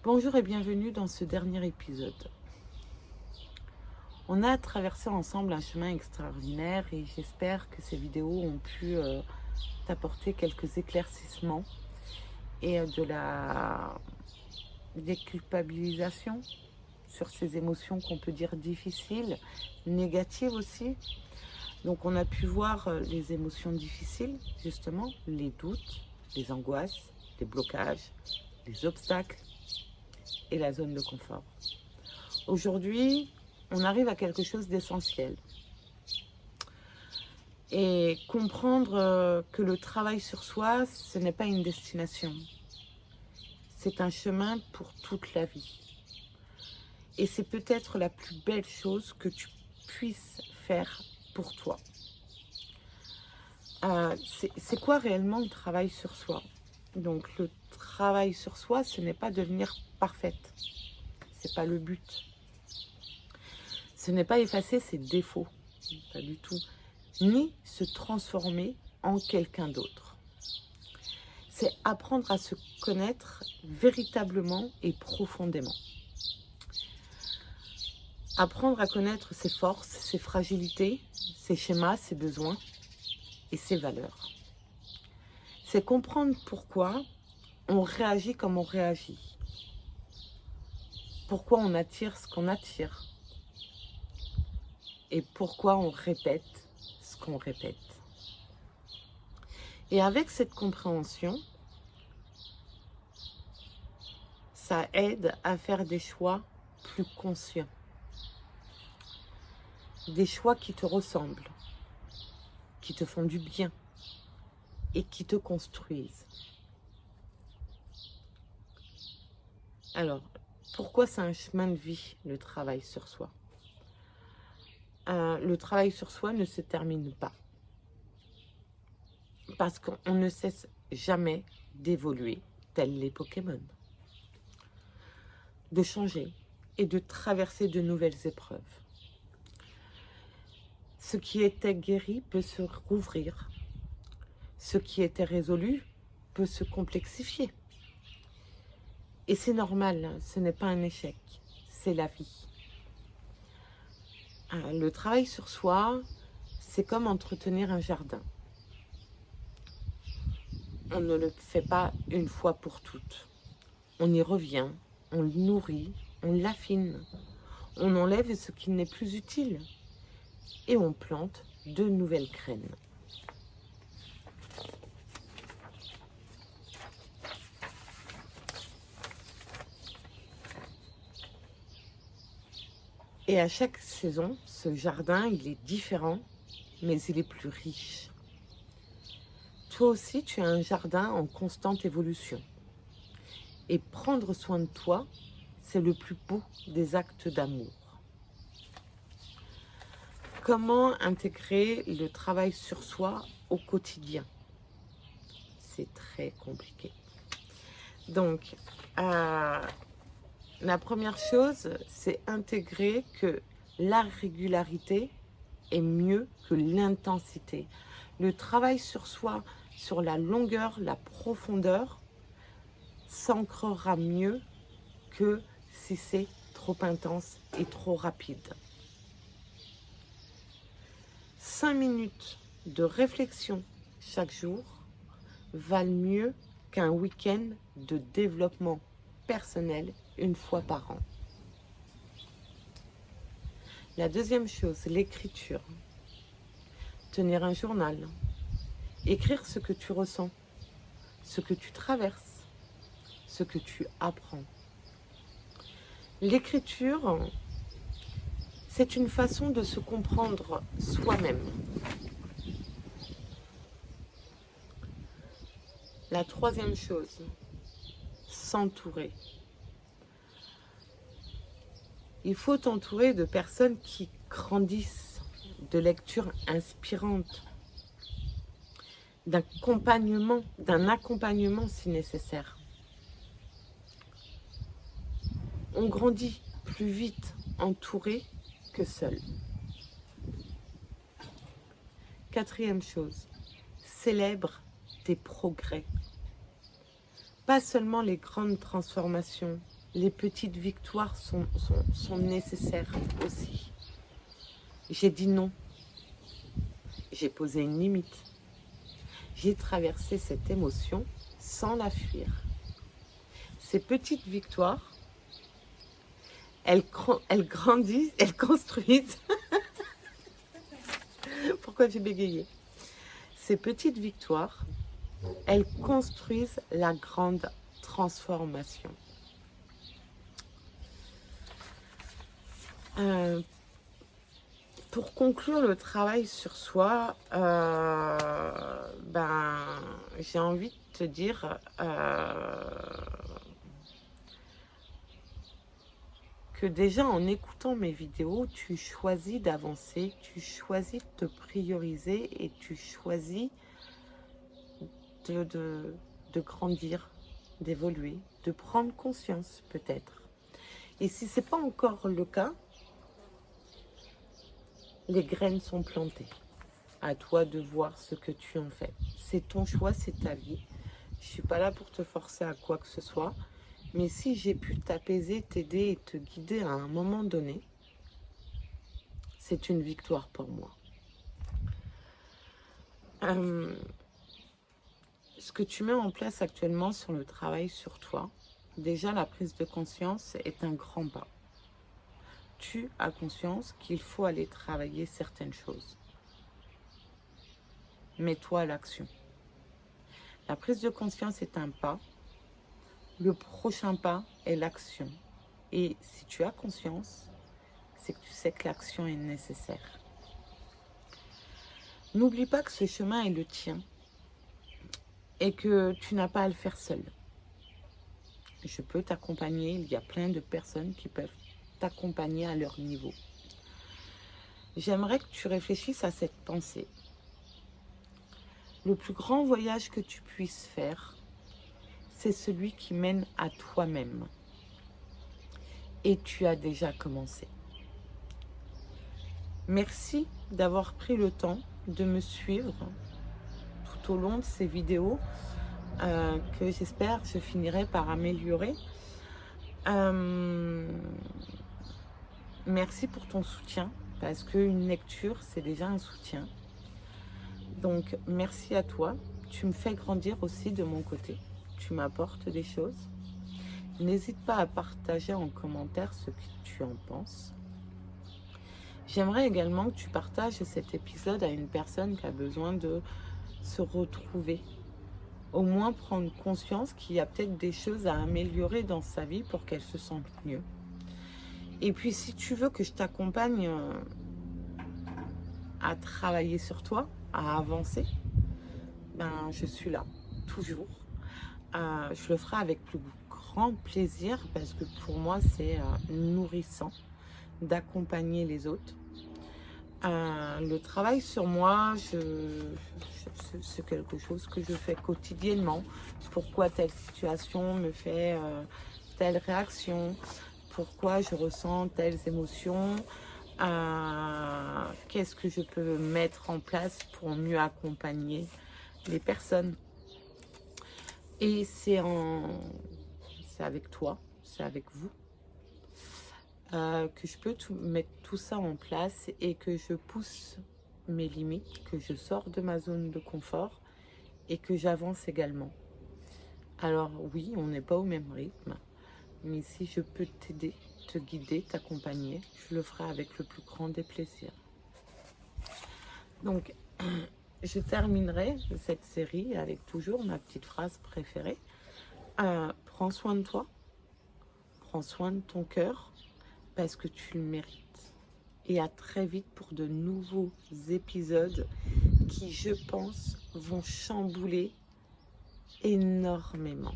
Bonjour et bienvenue dans ce dernier épisode. On a traversé ensemble un chemin extraordinaire et j'espère que ces vidéos ont pu t'apporter quelques éclaircissements et de la déculpabilisation sur ces émotions qu'on peut dire difficiles, négatives aussi. Donc on a pu voir les émotions difficiles, justement, les doutes, les angoisses, les blocages, les obstacles et la zone de confort. Aujourd'hui, on arrive à quelque chose d'essentiel. Et comprendre que le travail sur soi, ce n'est pas une destination. C'est un chemin pour toute la vie. Et c'est peut-être la plus belle chose que tu puisses faire pour toi. C'est quoi réellement le travail sur soi? Donc le travail sur soi, ce n'est pas devenir parfaite. C'est pas le but. Ce n'est pas effacer ses défauts, pas du tout, ni se transformer en quelqu'un d'autre. C'est apprendre à se connaître véritablement et profondément. Apprendre à connaître ses forces, ses fragilités, ses schémas, ses besoins et ses valeurs. C'est comprendre pourquoi on réagit comme on réagit. Pourquoi on attire ce qu'on attire. Et pourquoi on répète ce qu'on répète. Et avec cette compréhension, ça aide à faire des choix plus conscients. Des choix qui te ressemblent, qui te font du bien et qui te construisent. Alors, pourquoi c'est un chemin de vie, le travail sur soi? Le travail sur soi ne se termine pas. Parce qu'on ne cesse jamais d'évoluer, tels les Pokémon. De changer et de traverser de nouvelles épreuves. Ce qui était guéri peut se rouvrir. Ce qui était résolu peut se complexifier. Et c'est normal, ce n'est pas un échec, c'est la vie. Le travail sur soi, c'est comme entretenir un jardin. On ne le fait pas une fois pour toutes. On y revient, on le nourrit, on l'affine, on enlève ce qui n'est plus utile et on plante de nouvelles graines. Et à chaque saison, ce jardin, il est différent, mais il est plus riche. Toi aussi, tu as un jardin en constante évolution. Et prendre soin de toi, c'est le plus beau des actes d'amour. Comment intégrer le travail sur soi au quotidien? C'est très compliqué. Donc, la première chose, c'est intégrer que la régularité est mieux que l'intensité. Le travail sur soi, sur la longueur, la profondeur, s'ancrera mieux que si c'est trop intense et trop rapide. 5 minutes de réflexion chaque jour valent mieux qu'un week-end de développement personnel une fois par an. La deuxième chose, l'écriture. Tenir un journal. Écrire ce que tu ressens, ce que tu traverses, ce que tu apprends. L'écriture, c'est une façon de se comprendre soi-même. La troisième chose, s'entourer. Il faut t'entourer de personnes qui grandissent, de lectures inspirantes, d'un accompagnement si nécessaire. On grandit plus vite entouré que seul. Quatrième chose, célèbre tes progrès. Pas seulement les grandes transformations, les petites victoires sont nécessaires aussi. J'ai dit non. J'ai posé une limite. J'ai traversé cette émotion sans la fuir. Ces petites victoires, elles grandissent, elles construisent. Pourquoi j'ai bégayé? Ces petites victoires, elles construisent la grande transformation. Pour conclure le travail sur soi, j'ai envie de te dire que déjà en écoutant mes vidéos, tu choisis d'avancer, tu choisis de te prioriser et tu choisis de grandir, d'évoluer, de prendre conscience peut-être. Et si ce n'est pas encore le cas, les graines sont plantées. À toi de voir ce que tu en fais. C'est ton choix, c'est ta vie. Je ne suis pas là pour te forcer à quoi que ce soit. Mais si j'ai pu t'apaiser, t'aider et te guider à un moment donné, c'est une victoire pour moi. Ce que tu mets en place actuellement sur le travail sur toi, déjà la prise de conscience est un grand pas. Tu as conscience qu'il faut aller travailler certaines choses. Mets-toi à l'action. La prise de conscience est un pas. Le prochain pas est l'action. Et si tu as conscience, c'est que tu sais que l'action est nécessaire. N'oublie pas que ce chemin est le tien et que tu n'as pas à le faire seul. Je peux t'accompagner, il y a plein de personnes qui peuvent t'accompagner à leur niveau. J'aimerais que tu réfléchisses à cette pensée. Le plus grand voyage que tu puisses faire, c'est celui qui mène à toi-même. Et tu as déjà commencé. Merci d'avoir pris le temps de me suivre tout au long de ces vidéos que j'espère que je finirai par améliorer. Merci pour ton soutien, parce qu'une lecture, c'est déjà un soutien. Donc, merci à toi. Tu me fais grandir aussi de mon côté. Tu m'apportes des choses. N'hésite pas à partager en commentaire ce que tu en penses. J'aimerais également que tu partages cet épisode à une personne qui a besoin de se retrouver. Au moins prendre conscience qu'il y a peut-être des choses à améliorer dans sa vie pour qu'elle se sente mieux. Et puis si tu veux que je t'accompagne à travailler sur toi, à avancer, je suis là, toujours. Je le ferai avec plus grand plaisir parce que pour moi c'est nourrissant d'accompagner les autres. Le travail sur moi, c'est quelque chose que je fais quotidiennement. Pourquoi telle situation me fait telle réaction, pourquoi je ressens telles émotions, qu'est-ce que je peux mettre en place pour mieux accompagner les personnes. Et c'est avec toi, c'est avec vous que je peux mettre tout ça en place et que je pousse mes limites, que je sors de ma zone de confort et que j'avance également. Alors oui, on n'est pas au même rythme, mais si je peux t'aider, te guider, t'accompagner, je le ferai avec le plus grand des plaisirs. Donc, je terminerai cette série avec toujours ma petite phrase préférée. Prends soin de toi, prends soin de ton cœur, parce que tu le mérites. Et à très vite pour de nouveaux épisodes qui, je pense, vont chambouler énormément.